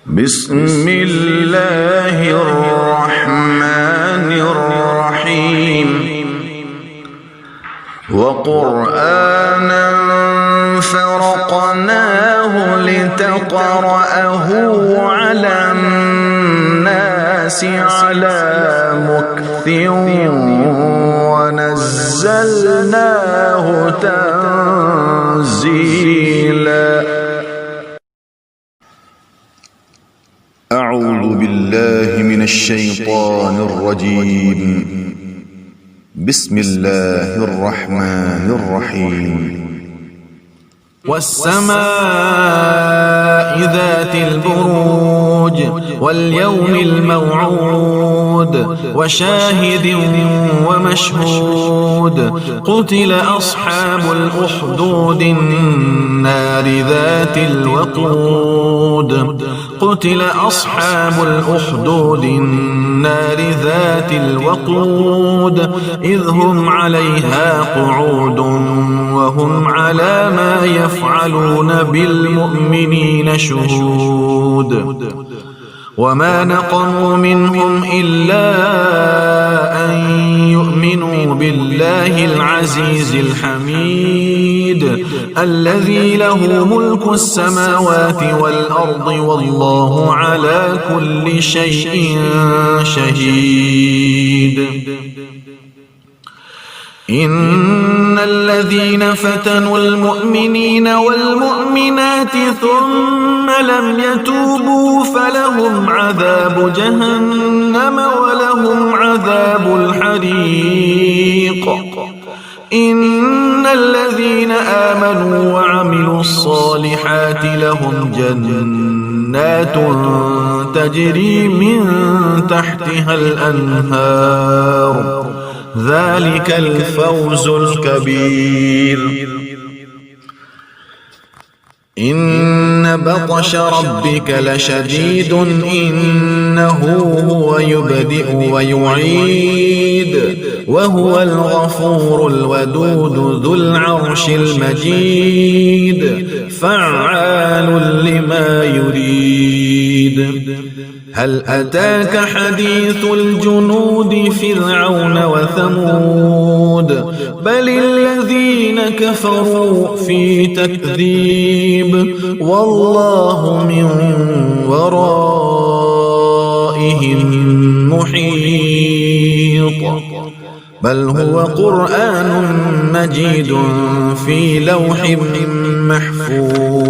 بسم الله الرحمن الرحيم وقرآنا فرقناه لتقرأه على الناس على مكث ونزلناه تنزيلا. أعوذ بالله من الشيطان الرجيم. بسم الله الرحمن الرحيم. والسماء ذات البروج واليوم الموعود وشاهد ومشهود. قتل أصحاب الأخدود النار ذات الوقود. قتل أصحاب الأخدود النار ذات الوقود إذ هم عليها قعود وهم على ما يفعلون بالمؤمنين شهود. وما نقموا منهم إلا أن يؤمنوا بالله العزيز الحميد الذي له ملك السماوات والأرض والله على كل شيء شهيد. إن الذين فتنوا المؤمنين والمؤمنات ثم لم يتوبوا فلهم عذاب جهنم ولهم عذاب الحريق. إن الذين آمنوا وعملوا الصالحات لهم جنات تجري من تحتها الأنهار ذلك الفوز الكبير. إن بطش ربك لشديد إنه هو يبدئ ويعيد وهو الغفور الودود ذو العرش المجيد فعال لما يريد. هل أتاك حديث الجنود فرعون وثمود بل الذين كفروا في تكذيب والله من ورائهم محيط. بل هو قرآن مجيد في لوح محفوظ.